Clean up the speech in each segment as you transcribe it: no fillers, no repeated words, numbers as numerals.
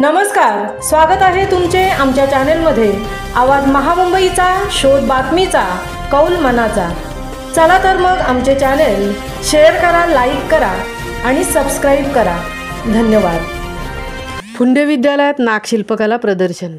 नमस्कार, स्वागत आहे तुमचे आमच्या चॅनेलमध्ये। आवाज महामुंबईचा, शोध बातमीचा, कौल मनाचा। चला तर मग आमचे चॅनेल शेअर करा, लाईक करा आणि सबस्क्राइब करा। धन्यवाद। फुंडे विद्यालयात नागशिल्पकला प्रदर्शन।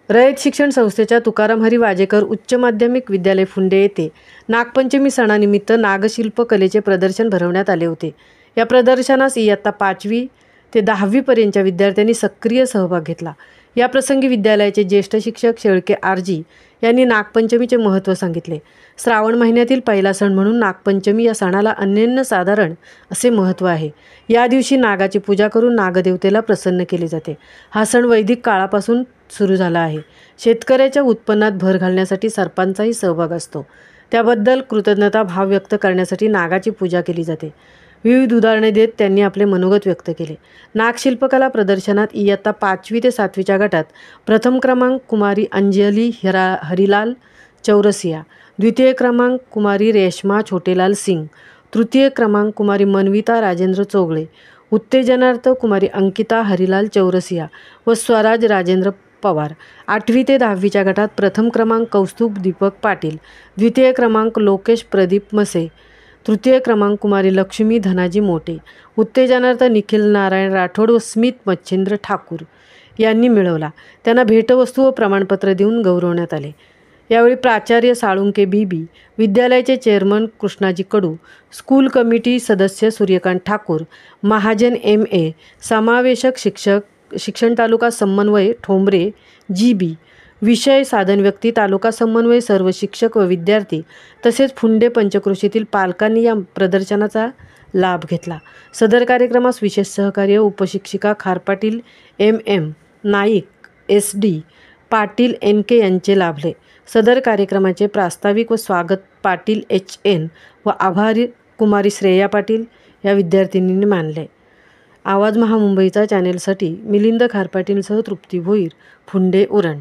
रयत शिक्षण संस्थेच्या तुकाराम हरी वाजेकर उच्च माध्यमिक विद्यालय फुंडे येथे नागपंचमी सणानिमित्त नागशिल्प कलेचे प्रदर्शन भरवण्यात आले होते। या प्रदर्शनास इयत्ता 5वी ते 10वी पर्यंतच्या विद्यार्थ्यांनी सक्रिय सहभाग घेतला। या प्रसंगी विद्यालयाचे ज्येष्ठ शिक्षक शेळके आरजी यांनी नागपंचमीचे महत्त्व सांगितले। श्रावण महिन्यातील पहिला सण म्हणून नागपंचमी या सणाला अनन्यसाधारण असे महत्त्व आहे। या दिवशी नागाची पूजा करून नागदेवतेला प्रसन्न केले जाते। हा सण वैदिक काळापासून सुरू झाला आहे। शेतकऱ्याच्या उत्पन्नात भर घालण्यासाठी सर्पांचाही सहभाग असतो। त्याबद्दल कृतज्ञता भाव व्यक्त करण्यासाठी नागाची पूजा केली जाते। विविध उदाहरणे देत त्यांनी आपले मनोगत व्यक्त केले। नागशिल्पकला प्रदर्शनात इयत्ता 5वी ते 7वीच्या गटात प्रथम क्रमांक कुमारी अंजली हरिलाल चौरसिया, द्वितीय क्रमांक कुमारी रेश्मा छोटेलाल सिंग, तृतीय क्रमांक कुमारी मनविता राजेंद्र चोगळे, उत्तेजनार्थ कुमारी अंकिता हरिलाल चौरसिया व स्वराज राजेंद्र पवार। 8वी ते 10वीच्या गटात प्रथम क्रमांक कौस्तुभ दीपक पाटील, द्वितीय क्रमांक लोकेश प्रदीप मसे, तृतीय क्रमांक कुमारी लक्ष्मी धनाजी मोटे, उत्तेजनार्थ निखिल नारायण राठोड व स्मित मच्छिंद्र ठाकूर यांनी मिळवला। त्यांना भेटवस्तू व प्रमाणपत्र देऊन गौरवण्यात आले। यावेळी प्राचार्य साळुंके बीबी, विद्यालयाचे चेअरमन कृष्णाजी कडू, स्कूल कमिटी सदस्य सूर्यकांत ठाकूर, महाजन MA, समावेशक शिक्षण तालुका समन्वय ठोंबरे GB, विषय साधन व्यक्ती तालुका समन्वय सर्व शिक्षक व विद्यार्थी तसेच फुंडे पंचक्रोशीतील पालकांनी या प्रदर्शनाचा लाभ घेतला। सदर कार्यक्रमास विशेष सहकार्य उपशिक्षिका खारपाटील MM, Naik SD, Patil NK यांचे लाभले। सदर कार्यक्रमाचे प्रास्ताविक व स्वागत पाटील HN व आभारी कुमारी श्रेया पाटील या विद्यार्थिनींनी मानले। आवाज महामुंबईचा चॅनेलसाठी मिलिंद खारपाटीलसह तृप्ती भोईर, फुंडे उरण।